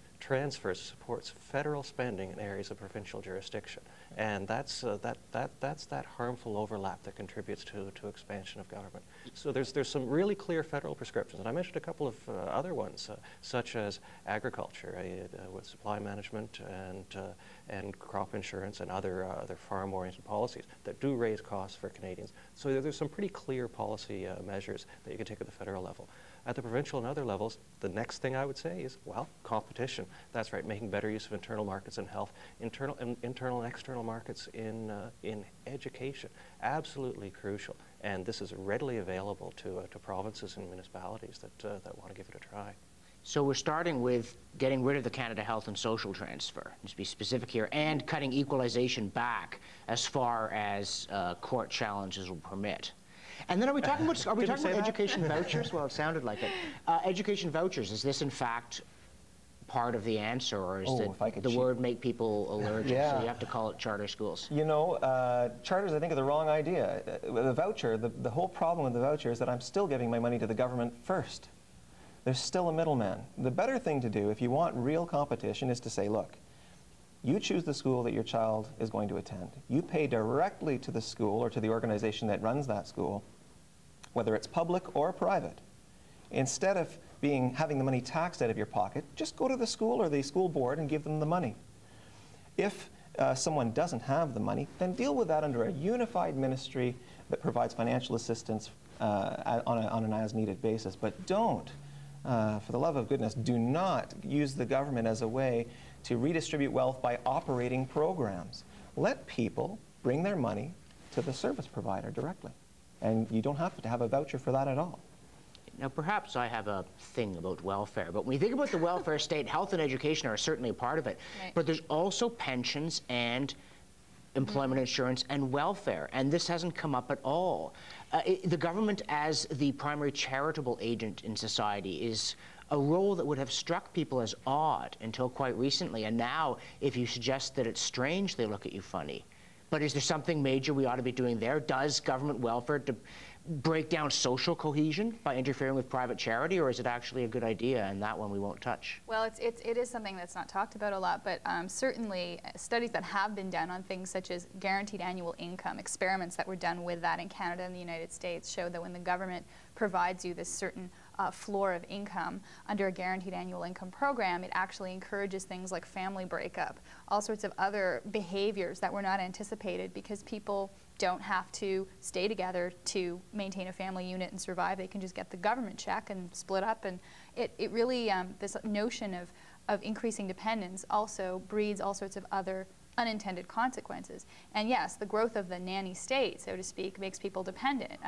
D: federal spending in areas of provincial jurisdiction. And that's that harmful overlap that contributes to expansion of government. So there's some really clear federal prescriptions, and I mentioned a couple of other ones, such as agriculture with supply management and crop insurance and other farm-oriented policies that do raise costs for Canadians. So there's some pretty clear policy measures that you can take at the federal level. At the provincial and other levels, the next thing I would say is, well, competition. That's right, making better use of internal markets in health, internal and external markets in education, absolutely crucial. And this is readily available to provinces and municipalities that want to give it a try.
A: So we're starting with getting rid of the Canada Health and Social Transfer, just to be specific here, and cutting equalization back as far as court challenges will permit. And then are we talking about education vouchers? Well, it sounded like it. Education vouchers, is this in fact part of the answer, or is the word make people allergic, so you have to call it charter schools?
C: You know, charters, I think, are the wrong idea. The voucher, the whole problem with the voucher is that I'm still giving my money to the government first. There's still a middleman. The better thing to do, if you want real competition, is to say, look, you choose the school that your child is going to attend. You pay directly to the school or to the organization that runs that school, whether it's public or private. Instead of having the money taxed out of your pocket, just go to the school or the school board and give them the money. If someone doesn't have the money, then deal with that under a unified ministry that provides financial assistance on an as-needed basis. But don't, for the love of goodness, do not use the government as a way to redistribute wealth by operating programs. Let people bring their money to the service provider directly. And you don't have to have a voucher for that at all.
A: Now, perhaps I have a thing about welfare, but when you think about the welfare state, health and education are certainly a part of it. Right. But there's also pensions and employment insurance and welfare, and this hasn't come up at all. The government, as the primary charitable agent in society, is a role that would have struck people as odd until quite recently, and now if you suggest that it's strange, they look at you funny. But is there something major we ought to be doing there? Does government welfare to break down social cohesion by interfering with private charity, or is it actually a good idea, and that one we won't touch?
B: Well, it is something that's not talked about a lot, but certainly studies that have been done on things such as guaranteed annual income, experiments that were done with that in Canada and the United States show that when the government provides you this certain floor of income under a guaranteed annual income program, it actually encourages things like family breakup, all sorts of other behaviors that were not anticipated because people don't have to stay together to maintain a family unit and survive. They can just get the government check and split up, and it really, this notion of increasing dependence also breeds all sorts of other unintended consequences. And yes, the growth of the nanny state, so to speak, makes people dependent.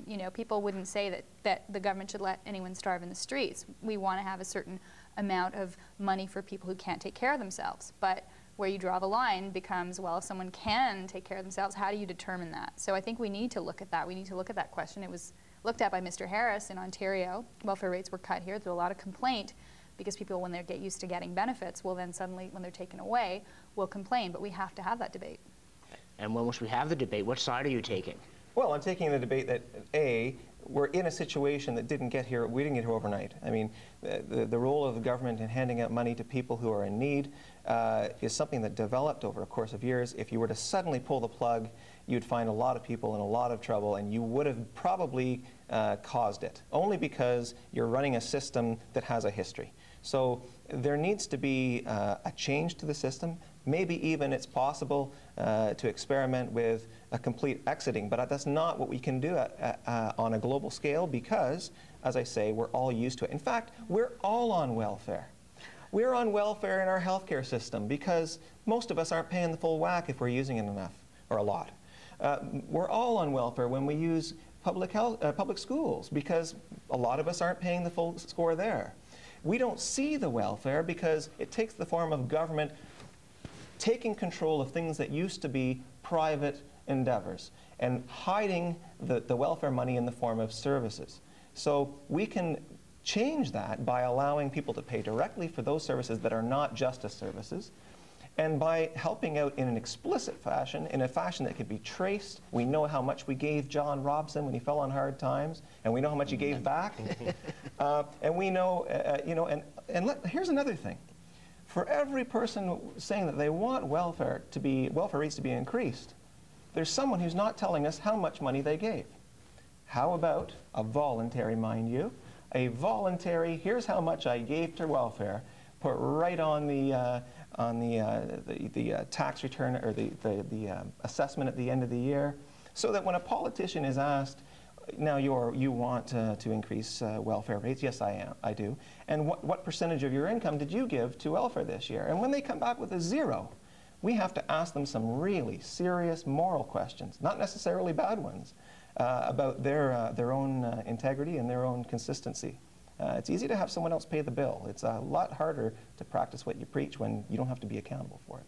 B: You know, people wouldn't say that the government should let anyone starve in the streets. We want to have a certain amount of money for people who can't take care of themselves. But where you draw the line becomes, well, if someone can take care of themselves, how do you determine that? So I think we need to look at that. We need to look at that question. It was looked at by Mr. Harris in Ontario. Welfare rates were cut here. There's a lot of complaint because people, when they get used to getting benefits, will then suddenly, when they're taken away, will complain. But we have to have that debate.
A: And once we have the debate, what side are you taking?
C: Well, I'm taking the debate that, A, we're in a situation that we didn't get here overnight. I mean, the role of the government in handing out money to people who are in need is something that developed over a course of years. If you were to suddenly pull the plug, you'd find a lot of people in a lot of trouble, and you would have probably caused it, only because you're running a system that has a history. So there needs to be a change to the system. Maybe even it's possible to experiment with a complete exiting, but that's not what we can do on a global scale because, as I say, we're all used to it. In fact, we're all on welfare. We're on welfare in our healthcare system because most of us aren't paying the full whack if we're using it enough or a lot. We're all on welfare when we use public schools because a lot of us aren't paying the full score there. We don't see the welfare because it takes the form of government taking control of things that used to be private endeavors and hiding the welfare money in the form of services. So we can change that by allowing people to pay directly for those services that are not justice services And by helping out in an explicit fashion, in a fashion that could be traced, we know how much we gave John Robson when he fell on hard times, and we know how much he gave back. And we know, here's another thing. For every person saying that they want welfare rates to be increased, there's someone who's not telling us how much money they gave. How about a voluntary, mind you, a voluntary, here's how much I gave to welfare, put right on the tax return or the assessment at the end of the year, so that when a politician is asked, now you want to increase welfare rates? Yes, I do. And what percentage of your income did you give to welfare this year? And when they come back with a 0, we have to ask them some really serious moral questions, not necessarily bad ones, about their own integrity and their own consistency. It's easy to have someone else pay the bill. It's a lot harder to practice what you preach when you don't have to be accountable for it.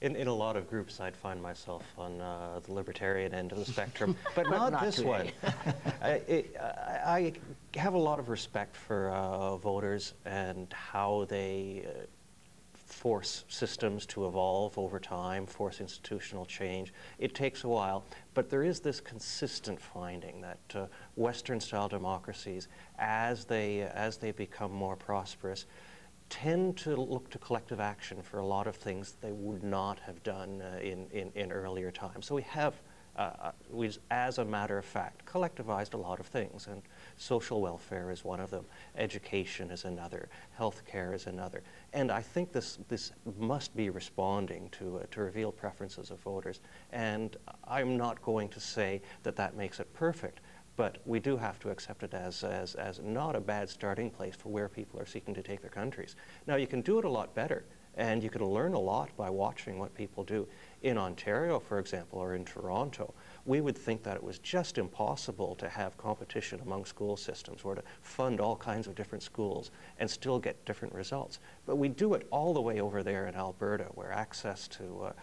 D: In a lot of groups, I'd find myself on the libertarian end of the spectrum, but not this one. I have a lot of respect for voters and how they force systems to evolve over time, force institutional change. It takes a while, but there is this consistent finding that Western-style democracies, as they become more prosperous, tend to look to collective action for a lot of things they would not have done in earlier times. So we have, as a matter of fact, collectivized a lot of things, and social welfare is one of them, education is another, healthcare is another. And I think this must be responding to reveal preferences of voters. And I'm not going to say that that makes it perfect, but we do have to accept it as not a bad starting place for where people are seeking to take their countries. Now, you can do it a lot better, and you can learn a lot by watching what people do. In Ontario, for example, or in Toronto, we would think that it was just impossible to have competition among school systems or to fund all kinds of different schools and still get different results. But we do it all the way over there in Alberta, where access to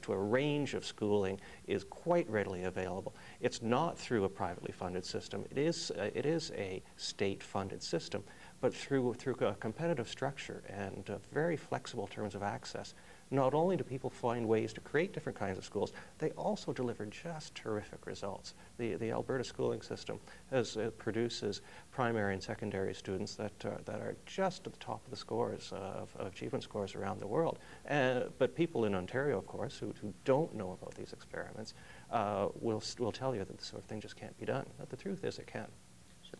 D: a range of schooling is quite readily available. It's not through a privately funded system. It is a state-funded system, but through a competitive structure and very flexible terms of access. Not only do people find ways to create different kinds of schools, they also deliver just terrific results. The Alberta schooling system produces primary and secondary students that are just at the top of the scores, of achievement scores around the world. But people in Ontario, of course, who don't know about these experiments, will tell you that this sort of thing just can't be done. But the truth is it can.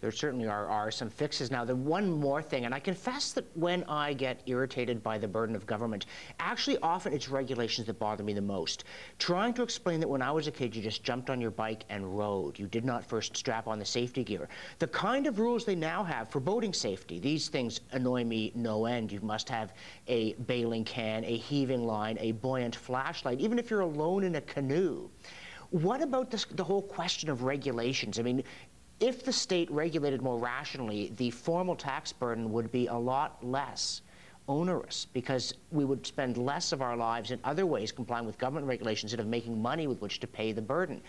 A: There certainly are some fixes. Now, the one more thing, and I confess that when I get irritated by the burden of government, actually often it's regulations that bother me the most. Trying to explain that when I was a kid, you just jumped on your bike and rode. You did not first strap on the safety gear. The kind of rules they now have for boating safety, these things annoy me no end. You must have a bailing can, a heaving line, a buoyant flashlight, even if you're alone in a canoe. What about the whole question of regulations? I mean, if the state regulated more rationally, the formal tax burden would be a lot less onerous because we would spend less of our lives in other ways complying with government regulations instead of making money with which to pay the burden.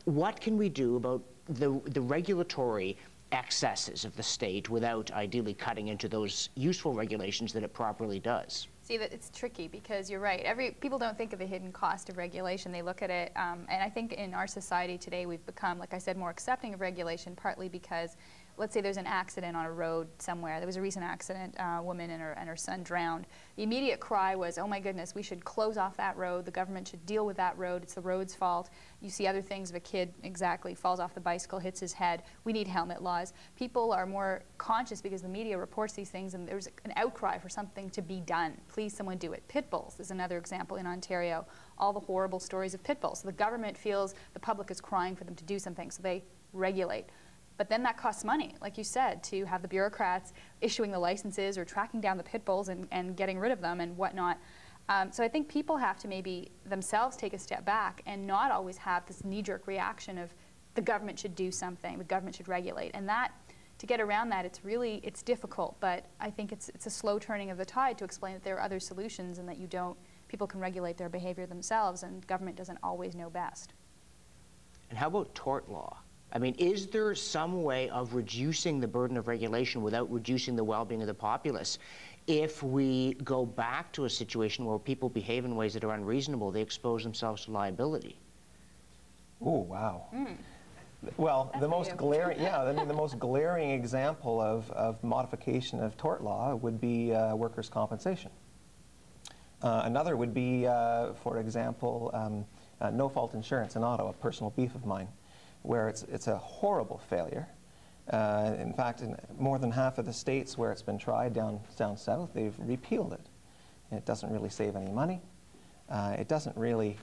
A: What can we do about the regulatory excesses of the state without ideally cutting into those useful regulations that it properly does?
B: See, that it's tricky because you're right. People don't think of the hidden cost of regulation. They look at it, and I think in our society today we've become, like I said, more accepting of regulation, partly because, let's say there's an accident on a road somewhere. There was a recent accident, a woman and her son drowned. The immediate cry was, oh my goodness, we should close off that road. The government should deal with that road. It's the road's fault. You see other things of a kid, exactly, falls off the bicycle, hits his head. We need helmet laws. People are more conscious because the media reports these things and there's an outcry for something to be done. Please, someone do it. Pit bulls is another example in Ontario. All the horrible stories of pit bulls. So the government feels the public is crying for them to do something, so they regulate. But then that costs money, like you said, to have the bureaucrats issuing the licenses or tracking down the pit bulls and getting rid of them and whatnot. So I think people have to maybe themselves take a step back and not always have this knee-jerk reaction of the government should do something, the government should regulate. And that, to get around that, it's difficult, but I think it's a slow turning of the tide to explain that there are other solutions and that people can regulate their behavior themselves and government doesn't always know best.
A: And how about tort law? I mean, is there some way of reducing the burden of regulation without reducing the well-being of the populace? If we go back to a situation where people behave in ways that are unreasonable, they expose themselves to liability.
C: Oh, wow. Well, the most glaring, I mean, the most glaring example of modification of tort law would be workers' compensation. Another would be, for example, no-fault insurance in auto, a personal beef of mine, where it's a horrible failure. In fact, in more than half of the states where it's been tried down south, they've repealed it. It doesn't really save any money. It doesn't really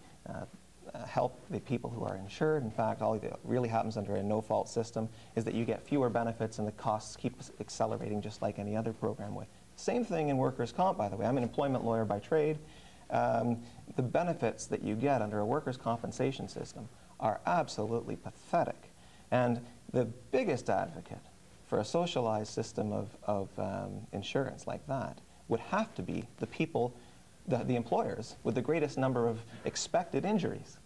C: help the people who are insured. In fact, all that really happens under a no-fault system is that you get fewer benefits and the costs keep accelerating just like any other program would. Same thing in workers' comp, by the way. I'm an employment lawyer by trade. The benefits that you get under a workers' compensation system are absolutely pathetic. And the biggest advocate for a socialized system of insurance like that would have to be the people, the employers with the greatest number of expected injuries,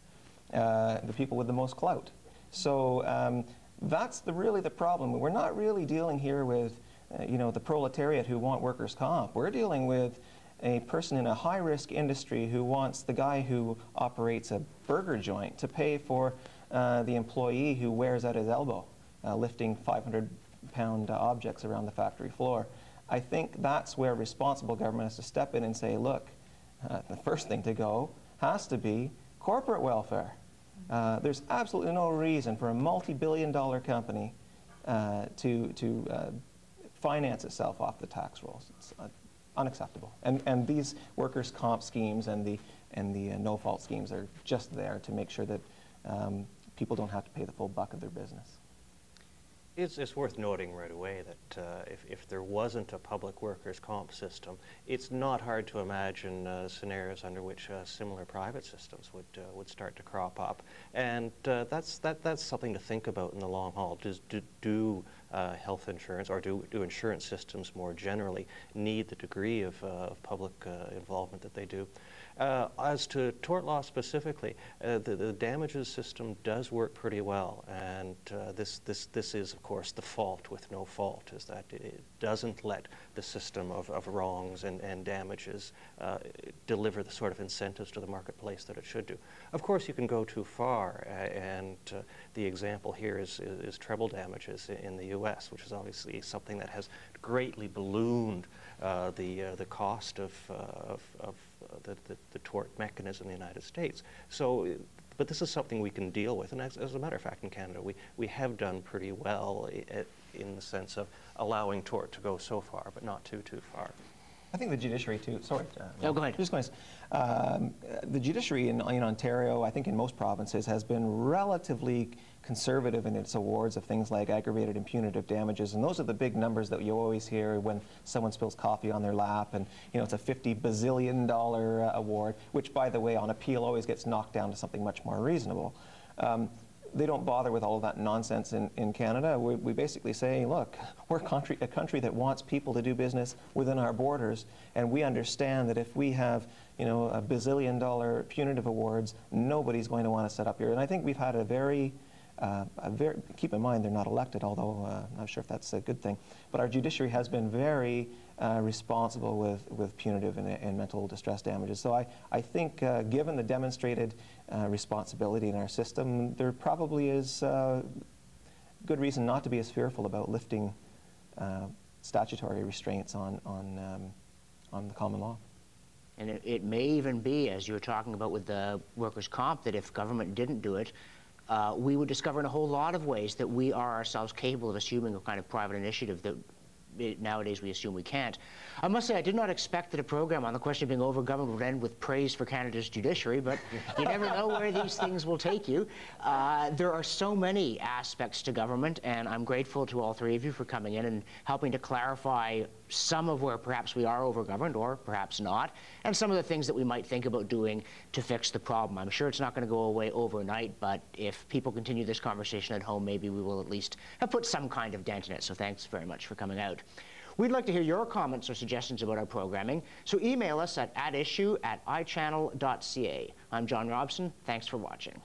C: the people with the most clout. So that's really the problem. We're not really dealing here with the proletariat who want workers' comp. We're dealing with a person in a high-risk industry who wants the guy who operates a burger joint to pay for the employee who wears out his elbow, lifting 500-pound objects around the factory floor. I think that's where responsible government has to step in and say, look, the first thing to go has to be corporate welfare. There's absolutely no reason for a multi-billion-dollar company to finance itself off the tax rolls. It's unacceptable. And these workers' comp schemes and the no-fault schemes are just there to make sure that people don't have to pay the full buck of their business.
D: It's worth noting right away that if there wasn't a public workers' comp system, it's not hard to imagine scenarios under which similar private systems would start to crop up, and that's something to think about in the long haul. Do health insurance, or do insurance systems more generally, need the degree of public involvement that they do? As to tort law specifically, the damages system does work pretty well, and this is, of course, the fault with no fault, is that it doesn't let the system of wrongs and damages deliver the sort of incentives to the marketplace that it should do. Of course, you can go too far, and the example here is treble damages in the U.S., which is obviously something that has greatly ballooned the cost of the tort mechanism in the United States. So, but this is something we can deal with, and as a matter of fact, in Canada, we have done pretty well in the sense of allowing tort to go so far, but not too far.
C: I think the judiciary too. Sorry.
A: No, go ahead.
C: Just going to, the judiciary in Ontario, I think in most provinces, has been relatively conservative in its awards of things like aggravated and punitive damages, and those are the big numbers that you always hear when someone spills coffee on their lap, and it's a $50 bazillion award, which, by the way, on appeal always gets knocked down to something much more reasonable. They don't bother with all of that nonsense in Canada. We basically say, look, we're a country that wants people to do business within our borders, and we understand that if we have, a bazillion-dollar punitive awards, nobody's going to want to set up here. And I think we've had a very, keep in mind they're not elected, although I'm not sure if that's a good thing, but our judiciary has been very responsible with punitive and mental distress damages. So I think given the demonstrated responsibility in our system, there probably is good reason not to be as fearful about lifting statutory restraints on the common law.
A: And it may even be, as you were talking about with the workers' comp, that if government didn't do it, we would discover in a whole lot of ways that we are ourselves capable of assuming a kind of private initiative that nowadays we assume we can't. I must say I did not expect that a program on the question of being over-governed would end with praise for Canada's judiciary, but you never know where these things will take you. There are so many aspects to government, and I'm grateful to all three of you for coming in and helping to clarify some of where perhaps we are over-governed, or perhaps not, and some of the things that we might think about doing to fix the problem. I'm sure it's not going to go away overnight, but if people continue this conversation at home, maybe we will at least have put some kind of dent in it. So thanks very much for coming out. We'd like to hear your comments or suggestions about our programming, so email us at issue@ichannel.ca. I'm John Robson. Thanks for watching.